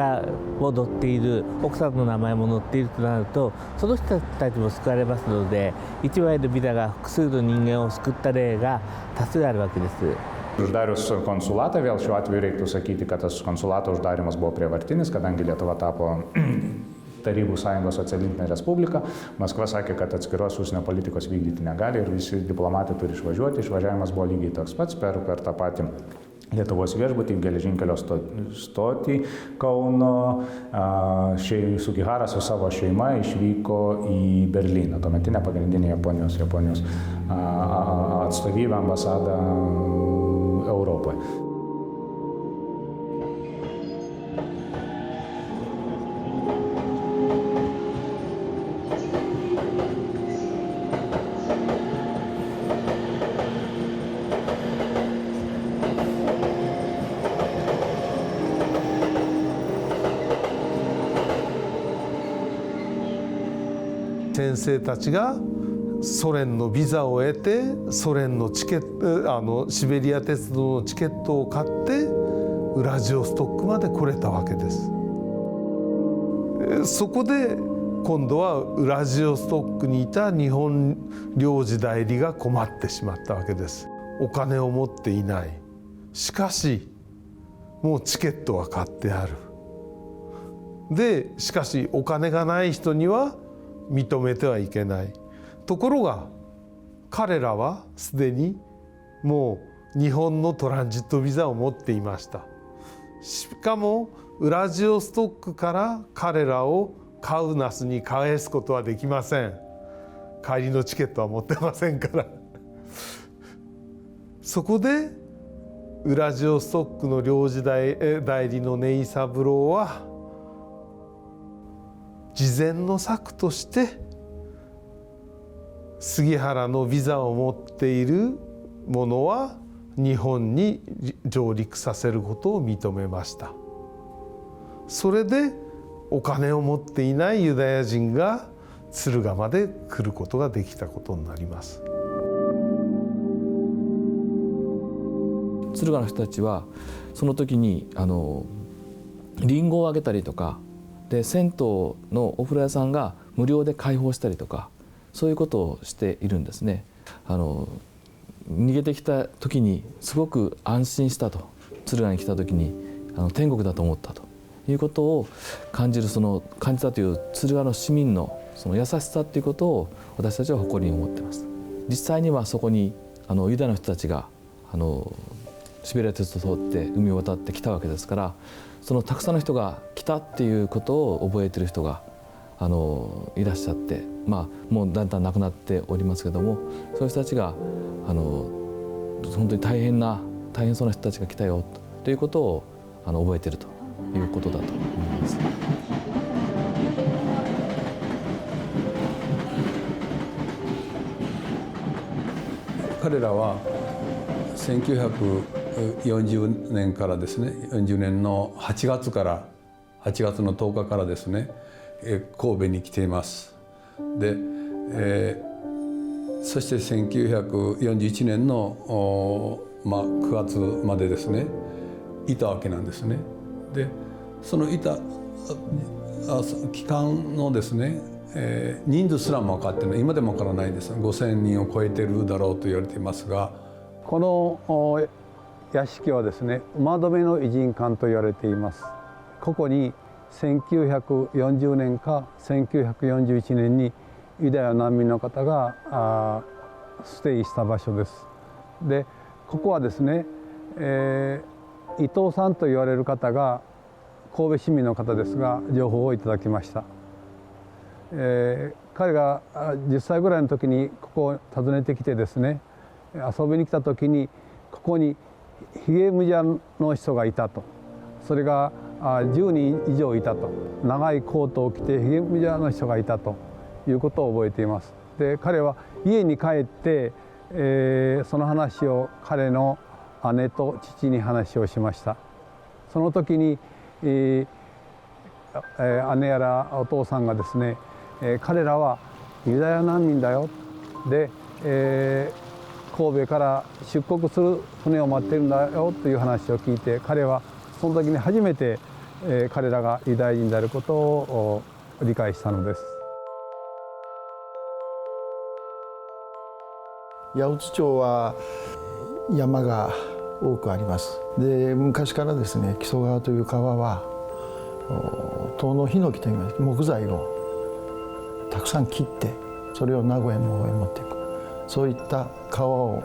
も載っている、奥さんの名前も載っているとなると、その人たちも救われますので、一枚のビザが複数の人間を救った例が多数あるわけです。Uždarius konsulatą, vėl šiuo atveju reiktų sakyti, kad tas konsulato uždarimas buvo prievartinis, kadangi Lietuva tapo Tarybų sąjungos socialistinė respublika. Maskva sakė, kad atskiros užsienio politikos vykdyti negali ir visi diplomatai turi išvažiuoti. Išvažiavimas buvo lygiai toks pats per tą patį Lietuvos viešbutį, geležinkelio stotį Kauno. Sugihara su savo šeima išvyko į Berlyną, tuometinę pagrindinę Japonijos atstovybę, ambasadą Europoje.先生たちがソ連のビザを得てソ連のチケットシベリア鉄道のチケットを買ってウラジオストックまで来れたわけです。そこで今度はウラジオストックにいた日本領事代理が困ってしまったわけです。お金を持っていない。しかしもうチケットは買ってある。でしかしお金がない人には認めてはいけない。ところが彼らはすでにもう日本のトランジットビザを持っていました。しかもウラジオストックから彼らをカウナスに返すことはできません。帰りのチケットは持ってませんからそこでウラジオストックの領事代理の根井三郎は事前の策として杉原のビザを持っている者は日本に上陸させることを認めました。それでお金を持っていないユダヤ人が敦賀まで来ることができたことになります。敦賀の人たちはその時にリンゴをあげたりとかで、銭湯のお風呂屋さんが無料で開放したりとか、そういうことをしているんですね。逃げてきた時にすごく安心したと、敦賀に来た時に天国だと思ったということを感じたという敦賀の市民のその優しさということを私たちは誇りに思っています。実際にはそこにユダヤの人たちがシベリア鉄道を通って海を渡ってきたわけですから、そのたくさんの人が来たっていうことを覚えている人がいらっしゃって、もうだんだん亡くなっておりますけども、そういう人たちが本当に大変そうな人たちが来たよということを覚えているということだと思います。彼らは1940年からですね、40年の8月の10日からですね、神戸に来ています。で、そして1941年の、9月までですねいたわけなんですね。でそのいた期間のですね、人数すらも分かってない、今でも分からないんです。5000人を超えてるだろうと言われていますが、この屋敷はですね馬止の異人館と言われています。ここに1940年か1941年にユダヤ難民の方がステイした場所です。でここはですね、伊藤さんと言われる方が神戸市民の方ですが情報をいただきました。彼が10歳ぐらいの時にここを訪ねてきてですね、遊びに来た時にここにヒゲムジャの人がいたと、それが10人以上いたと、長いコートを着てヒゲムジャの人がいたということを覚えています。で彼は家に帰って、その話を彼の姉と父に話をしました。その時に、姉やらお父さんがですね、彼らはユダヤ難民だよ、で、神戸から出国する船を待ってるんだよという話を聞いて、彼はその時に初めて、彼らがユダヤ人であることを理解したのです。八百津町は山が多くあります。で昔からですね、木曽川という川は遠野ヒノキといいます木材をたくさん切ってそれを名古屋の方へ持っていく、そういった川を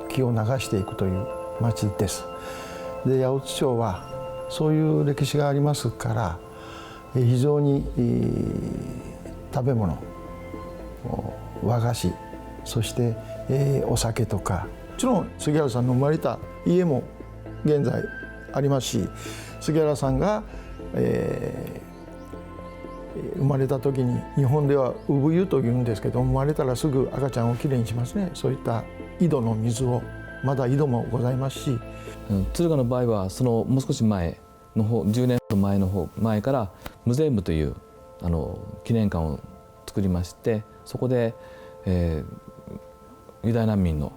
木を流していくという町です。で八百津町はそういう歴史がありますから非常に食べ物、和菓子、そして、お酒とか、もちろん杉原さんの生まれた家も現在ありますし、杉原さんが、生まれた時に日本では産湯というんですけど、生まれたらすぐ赤ちゃんをきれいにしますね。そういった井戸の水を、まだ井戸もございますし、敦賀の場合はそのもう少し前の方、10年前から無前部という記念館を作りまして、そこで、ユダヤ難民の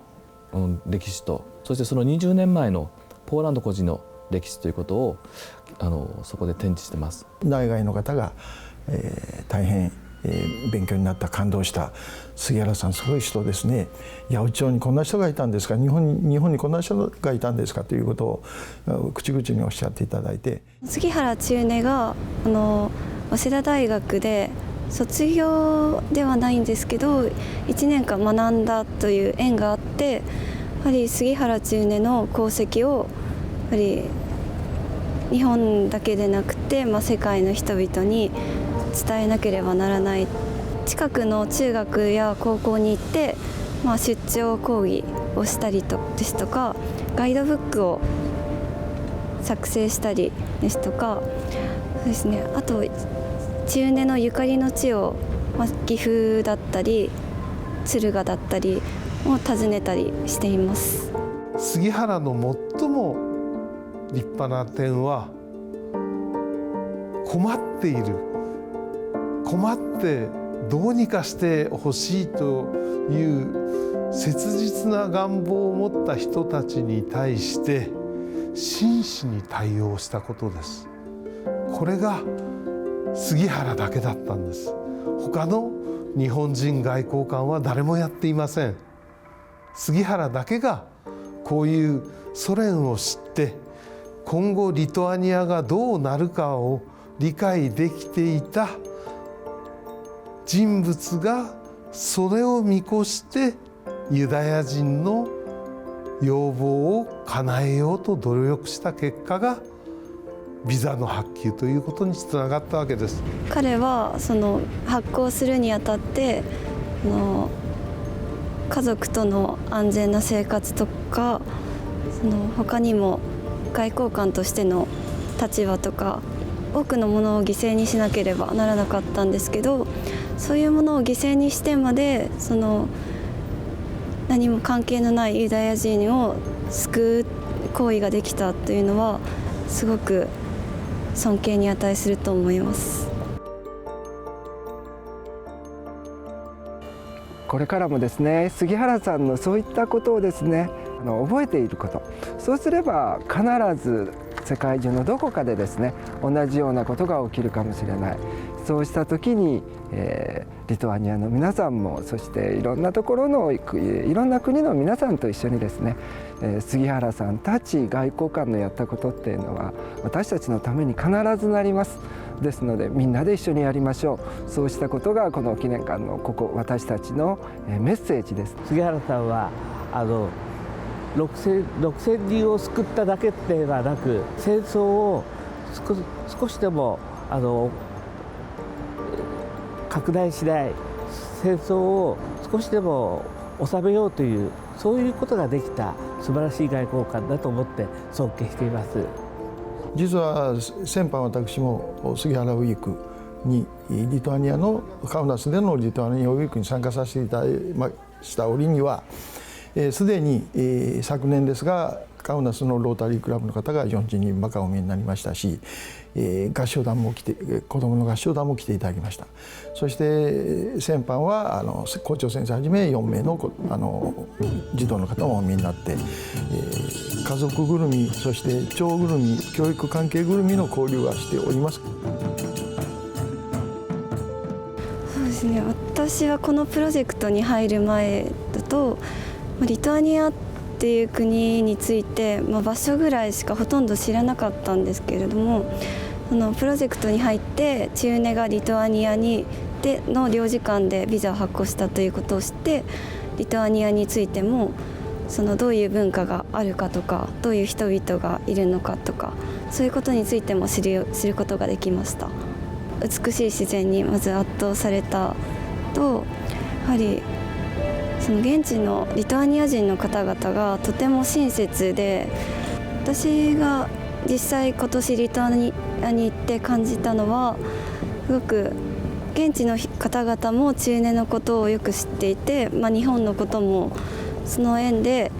歴史と、そしてその20年前のポーランド孤児の歴史ということをそこで展示してます。内外の方が、大変、勉強になった、感動した。杉原さんすごい人ですね。八百長にこんな人がいたんですか、日本にこんな人がいたんですかということを口々におっしゃっていただいて、杉原千畝が早稲田大学で卒業ではないんですけど1年間学んだという縁があって、やはり杉原千畝の功績をやはり日本だけでなくて、世界の人々に伝えなければならない。近くの中学や高校に行って、出張講義をしたりですとか、ガイドブックを作成したりですとかですね、あと千畝のゆかりの地を、岐阜だったり敦賀だったりを訪ねたりしています。杉原の最も立派な点は、困っている、困ってどうにかしてほしいという切実な願望を持った人たちに対して真摯に対応したことです。これが杉原だけだったんです。他の日本人外交官は誰もやっていません。杉原だけがこういうソ連を知って、今後リトアニアがどうなるかを理解できていた人物が、それを見越してユダヤ人の要望を叶えようと努力した結果がビザの発給ということにつながったわけです。彼はその発行するにあたって家族との安全な生活とか、他にも外交官としての立場とか多くのものを犠牲にしなければならなかったんですけど、そういうものを犠牲にしてまで何も関係のないユダヤ人を救う行為ができたというのはすごく尊敬に値すると思います。これからもですね、杉原さんのそういったことをですね覚えていること、そうすれば必ず世界中のどこかでですね同じようなことが起きるかもしれない。そうした時に、リトアニアの皆さんも、そしていろんなところのいろんな国の皆さんと一緒にですね、杉原さんたち外交官のやったことっていうのは私たちのために必ずなります。ですのでみんなで一緒にやりましょう。そうしたことがこの記念館の私たちのメッセージです。杉原さんは6000人を救っただけではなく、戦争を少しでも拡大しない、戦争を少しでも収めようという、そういうことができた素晴らしい外交官だと思って尊敬しています。実は先般私も杉原ウィークにリトアニアのカウナスでのリトアニアウィークに参加させていただきました折には、すでに昨年ですがカウナスのロータリークラブの方が40人バカお見えになりましたし、合唱団も来て、子どもの合唱団も来ていただきました。そして先般は校長先生はじめ4名の児童の方もお見えになって、家族ぐるみ、そして町ぐるみ、教育関係ぐるみの交流はしております。そうですね、私はこのプロジェクトに入る前だとリトアニアっていう国について、場所ぐらいしかほとんど知らなかったんですけれども、プロジェクトに入って千畝がリトアニアの領事館でビザを発行したということを知って、リトアニアについてもどういう文化があるかとか、どういう人々がいるのかとか、そういうことについても知ることができました。美しい自然にまず圧倒されたと、やはり現地のリトアニア人の方々がとても親切で、私が実際今年リトアニアに行って感じたのは、すごく現地の方々も千畝のことをよく知っていて、日本のこともその縁で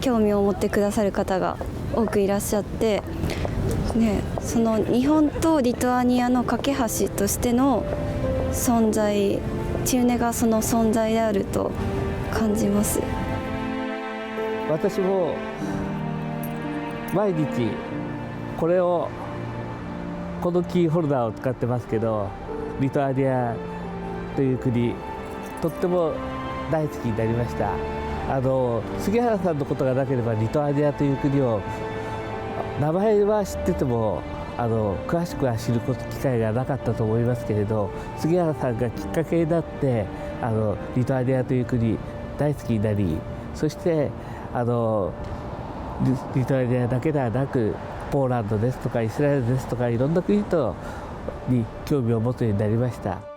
興味を持ってくださる方が多くいらっしゃって、その日本とリトアニアの架け橋としての存在、チウネがその存在であると感じます。私も毎日このキーホルダーを使ってますけど、リトアニアという国、とっても大好きになりました。杉原さんのことがなければリトアニアという国を名前は知ってても詳しくは知る機会がなかったと思いますけれど、杉原さんがきっかけになってリトアニアという国大好きになり、そしてリトアニアだけではなくポーランドですとかイスラエルですとかいろんな国に興味を持つようになりました。